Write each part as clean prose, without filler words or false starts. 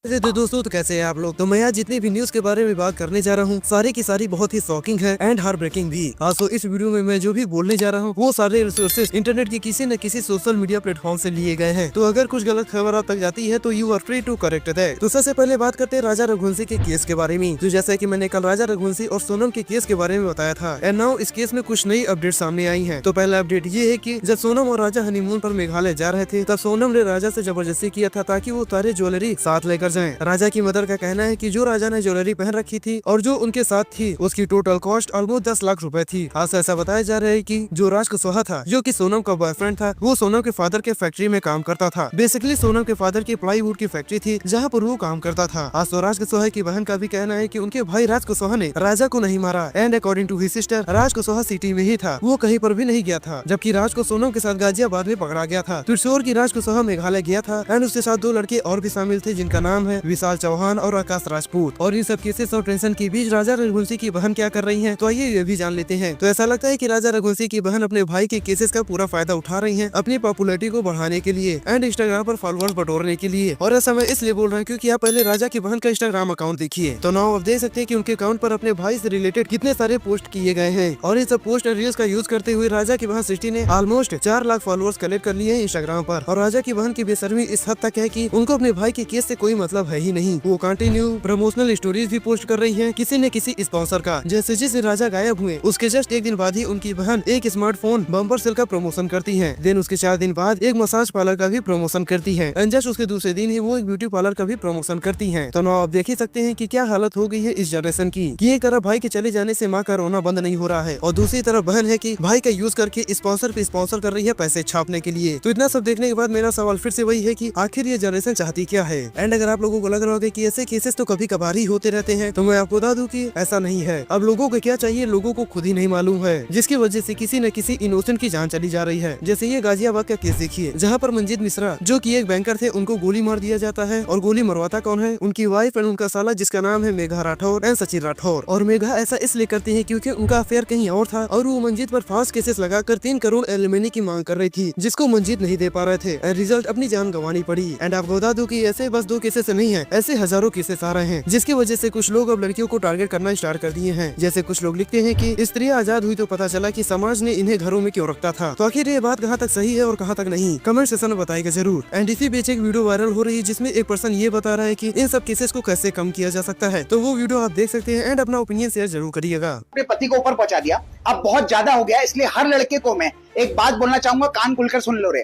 तो दोस्तों, तो कैसे हैं आप लोग। तो मैं आज जितनी भी न्यूज के बारे में बात करने जा रहा हूँ सारी की सारी बहुत ही शॉकिंग है एंड हार्ट ब्रेकिंग भी। तो इस वीडियो में मैं जो भी बोलने जा रहा हूँ वो सारे रिसोर्सेज इंटरनेट के किसी न किसी सोशल मीडिया प्लेटफॉर्म से लिए गए हैं। तो अगर कुछ गलत खबर आप तक जाती है तो you are free to correct that. तो सबसे पहले बात करते हैं राजा रघुवंशी के केस के बारे में। तो जैसा की मैंने कल राजा रघुवंशी और सोनम के केस के बारे में बताया था, एंड नाउ इस केस में कुछ नई अपडेट सामने आई है। तो पहला अपडेट ये है की जब सोनम और राजा हनीमून पर मेघालय जा रहे थे तब सोनम ने राजा से जबरदस्ती किया था ताकि वो सारे ज्वेलरी साथ लेकर जाएं। राजा की मदर का कहना है कि जो राजा ने ज्वेलरी पहन रखी थी और जो उनके साथ थी उसकी टोटल कॉस्ट ऑलमोस्ट 10 लाख रुपए थी। आज ऐसा बताया जा रहा है कि जो राज कुशवाहा था जो कि सोनम का बॉयफ्रेंड था, वो सोनम के फादर के फैक्ट्री में काम करता था। बेसिकली सोनम के फादर की प्लाईवुड की फैक्ट्री थी जहाँ पर वो काम करता था। आज तो राज कुशवाहा की बहन का भी कहना है कि उनके भाई राज कुशवाहा ने राजा को नहीं मारा and according to his sister Raj Kushwaha city में ही था, वो कहीं पर भी नहीं गया था। जबकि राज को सोनम के साथ गाजियाबाद में पकड़ा गया था। तो श्योर की राज कुशवाहा मेघालय गया था एंड उसके साथ 2 लड़के और भी शामिल थे जिनका नाम है विशाल चौहान और आकाश राजपूत। और इन सब केसेस और टेंशन के बीच राजा रघुवंशी की बहन क्या कर रही हैं, तो आइए ये भी जान लेते हैं। तो ऐसा लगता है कि राजा रघुवंशी की बहन अपने भाई के केसेस का पूरा फायदा उठा रही हैं अपनी पॉपुलैरिटी को बढ़ाने के लिए एंड इंस्टाग्राम पर फॉलोअर्स बटोरने के लिए। और ऐसा मैं इसलिए बोल रहा हूँ क्योंकि आप पहले राजा की बहन का इंस्टाग्राम अकाउंट देखिए। तो नाउ आप देख सकते हैं कि उनके अकाउंट पर अपने भाई से रिलेटेड कितने सारे पोस्ट किए गए हैं। और इन सब पोस्ट और रील्स का यूज करते हुए राजा की बहन सृष्टि ने ऑलमोस्ट 4 लाख फॉलोअर्स कलेक्ट कर लिए हैं इंस्टाग्राम पर। और राजा की बहन की बेशर्मी इस हद तक है कि उनको अपने भाई के केस से कोई मतलब है ही नहीं। वो कंटिन्यू प्रमोशनल स्टोरीज भी पोस्ट कर रही हैं किसी न किसी स्पॉन्सर का। जैसे जिस दिन राजा गायब हुए उसके जस्ट 1 दिन बाद ही उनकी बहन एक स्मार्टफोन बम्पर सेल का प्रमोशन करती है। देन उसके 4 दिन बाद एक मसाज पार्लर का भी प्रमोशन करती है एंड जस्ट उसके दूसरे दिन ही वो एक ब्यूटी पार्लर का भी प्रमोशन करती है। तो ना आप देख ही सकते हैं कि क्या हालत हो गई है इस जनरेशन की। एक तरफ भाई के चले जाने से माँ का रोना बंद नहीं हो रहा है और दूसरी तरफ बहन है कि भाई का यूज करके स्पॉन्सर पे स्पॉन्सर कर रही है पैसे छापने के लिए। तो इतना सब देखने के बाद मेरा सवाल फिर से वही है कि आखिर ये जनरेशन चाहती क्या है। एंड अगर आप लोगों को लग रहा होगा कि ऐसे केसेस तो कभी कभार ही होते रहते हैं, तो मैं आपको बता दूं कि ऐसा नहीं है। अब लोगों को क्या चाहिए लोगों को खुद ही नहीं मालूम है, जिसकी वजह से किसी न किसी इनोसेंट की जान चली जा रही है। जैसे ये गाजियाबाद का केस देखिए जहाँ पर मंजीत मिश्रा जो कि एक बैंकर थे उनको गोली मार दिया जाता है। और गोली मरवाता कौन है? उनकी वाइफ एंड उनका साला जिसका नाम है मेघा राठौर एंड सचिन राठौर। और मेघा ऐसा इसलिए करती है क्योंकि उनका अफेयर कहीं और था और वो मंजीत पर फास्ट केसेस लगाकर 3 करोड़ एलिमनी की मांग कर रही थी जिसको मंजीत नहीं दे पा रहे थे एंड रिजल्ट अपनी जान गंवानी पड़ी। एंड आपको बता दूं कि ऐसे बस 2 केसेस नहीं है, ऐसे हजारों केसेस आ रहे हैं जिसकी वजह से कुछ लोग अब लड़कियों को टारगेट करना स्टार्ट कर दिए हैं। जैसे कुछ लोग लिखते हैं कि स्त्रियां आजाद हुई तो पता चला कि समाज ने इन्हें घरों में क्यों रखता था। तो आखिर ये बात कहाँ तक सही है और कहाँ तक नहीं, कमेंट सेक्शन में बताइएगा जरूर। एंड इसी बीच एक वीडियो वायरल हो रही है जिसमें एक पर्सन ये बता रहा है कि इन सब केसेस को कैसे कम किया जा सकता है। तो वो वीडियो आप देख सकते हैं एंड अपना ओपिनियन शेयर जरूर करिएगा। अपने पति को ऊपर पहुंचा दिया, अब बहुत ज्यादा हो गया, इसलिए हर लड़के को मैं एक बात बोलना चाहूंगा, कान खुलकर सुन लो रे।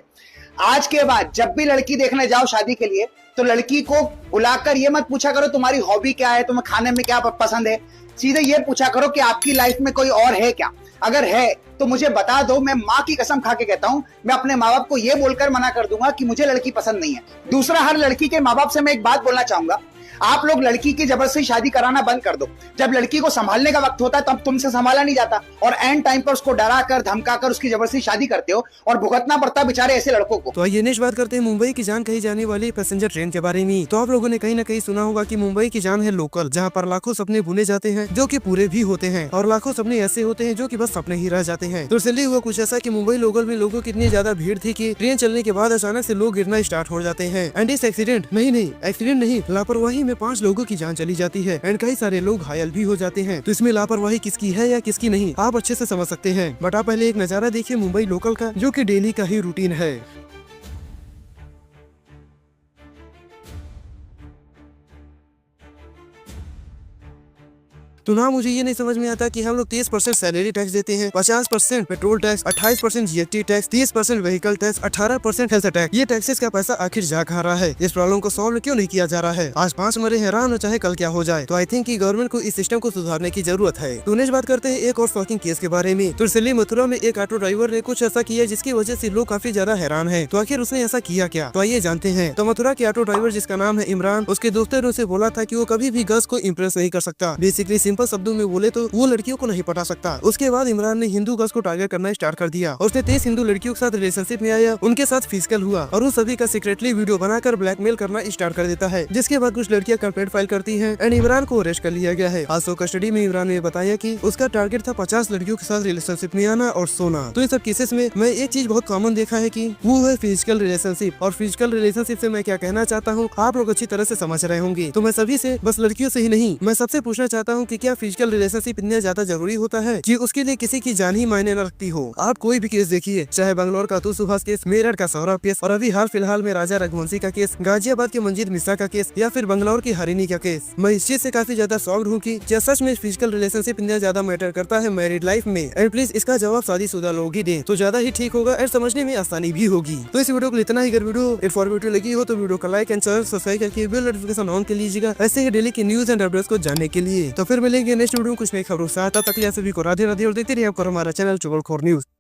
आज के बाद जब भी लड़की देखने जाओ शादी के लिए तो लड़की को बुलाकर ये मत पूछा करो तुम्हारी हॉबी क्या है, तुम्हें खाने में क्या पसंद है। सीधे ये पूछा करो कि आपकी लाइफ में कोई और है क्या। अगर है तो मुझे बता दो, मैं माँ की कसम खा के कहता हूं, मैं अपने माँ बाप को ये बोलकर मना कर दूंगा कि मुझे लड़की पसंद नहीं है। दूसरा, हर लड़की के माँ बाप से मैं एक बात बोलना चाहूंगा, आप लोग लड़की की जबरदस्ती शादी कराना बंद कर दो। जब लड़की को संभालने का वक्त होता है तब तुमसे संभाला नहीं जाता और एंड टाइम पर उसको डरा कर धमका कर उसकी जबरदस्ती शादी करते हो और भुगतना पड़ता बेचारे ऐसे लड़कों को। तो ये नेक्स्ट बात करते हैं मुंबई की जान कही जाने वाली पैसेंजर ट्रेन के बारे में। तो आप लोगों ने कहीं न कहीं सुना होगा कि मुंबई की जान है लोकल, जहाँ पर लाखों सपने बुने जाते हैं जो कि पूरे भी होते हैं और लाखों सपने ऐसे होते हैं जो कि बस सपने ही रह जाते हैं। तो इसलिए हुआ कुछ ऐसा कि मुंबई लोकल में लोगों की इतनी ज्यादा भीड़ थी कि ट्रेन चलने के बाद अचानक से लोग गिरना स्टार्ट हो जाते हैं। एंड इस एक्सीडेंट नहीं लापरवाही में 5 लोगों की जान चली जाती है एंड कई सारे लोग घायल भी हो जाते हैं। तो इसमें लापरवाही किसकी है या किसकी नहीं आप अच्छे से समझ सकते हैं। बट आप पहले एक नजारा देखिए मुंबई लोकल का जो कि डेली का ही रूटीन है। तो ना मुझे ये नहीं समझ में आता कि हम लोग 30% सैलरी टैक्स देते हैं, 50% petrol tax, 28% GST tax, 30% vehicle tax, 18% health tax. ये टैक्सेस का पैसा आखिर जा कहाँ रहा है? इस प्रॉब्लम को सॉल्व क्यों नहीं किया जा रहा है? आज 5 मरे हैरान हो चाहे कल क्या हो जाए। तो आई थिंक कि गवर्नमेंट को इस सिस्टम को सुधारने की जरूरत है। तो नेक्स्ट बात करते हैं एक और शॉकिंग केस के बारे में। तो दिल्ली मथुरा में एक ऑटो ड्राइवर ने कुछ ऐसा किया जिसकी वजह से लोग काफी ज्यादा हैरान है। तो आखिर उसने ऐसा किया क्या, तो आइए जानते हैं। तो मथुरा के ऑटो ड्राइवर जिसका नाम है इमरान, उसके दोस्तों ने उसे बोला था कि वो कभी भी गर्ल्स को इम्प्रेस नहीं कर सकता। बेसिकली सिंपल शब्दों में बोले तो वो लड़कियों को नहीं पटा सकता। उसके बाद इमरान ने हिंदू गर्ल्स को टारगेट करना स्टार्ट कर दिया। उसने 23 हिंदू लड़कियों के साथ रिलेशनशिप में आया, उनके साथ फिजिकल हुआ और उन सभी का सीक्रेटली वीडियो बनाकर ब्लैकमेल करना स्टार्ट कर देता है, जिसके बाद कुछ लड़कियां कंप्लेंट फाइल करती हैं एंड इमरान को अरेस्ट कर लिया गया है। आसो कस्टडी में इमरान ने बताया कि उसका टारगेट था 50 लड़कियों के साथ रिलेशनशिप में आना और सोना। तो इन सब केसेस में मैं एक चीज बहुत कॉमन देखा है कि वो है फिजिकल रिलेशनशिप। और फिजिकल रिलेशनशिप से मैं क्या कहना चाहता हूँ आप लोग अच्छी तरह से समझ रहे होंगे। तो मैं सभी से, बस लड़कियों से ही नहीं, मैं सबसे पूछना चाहता हूँ कि क्या फिजिकल रिलेशनशिप इतना ज्यादा जरूरी होता है कि उसके लिए किसी की जान ही मायने न रखती हो। आप कोई भी केस देखिए, चाहे बंगलौर का अतुल सुभाष केस, मेरठ का सौरभ केस और अभी हाल फिलहाल में राजा रघुवंशी का केस, गाजियाबाद के मंजीत मिश्रा का केस या फिर बंगलौर की हरिणी का केस, मैं इस चीज से काफी ज्यादा शॉक्ड हूँ कि क्या सच में फिजिकल रिलेशनशिप इतना ज्यादा मैटर करता है मैरिड लाइफ में। एंड प्लीज इसका जवाब शादीशुदा लोग ही दें तो ज्यादा ही ठीक होगा और समझने में आसानी भी होगी। तो इस वीडियो को इतना ही। अगर वीडियो इन्फॉर्मेटिव लगी हो तो वीडियो को लाइक एंड चैनल सब्सक्राइब करके बेल नोटिफिकेशन ऑन कर लीजिएगा ऐसे ही डेली की न्यूज एंड अपडेट्स को जानने के लिए। तो फिर मिलेंगे नेक्स्ट वीडियो कुछ नई खबरों के साथ। तब तक के लिए सभी को राधे राधे और देखते रहिए आपको हमारा चैनल चुगलखोर न्यूज।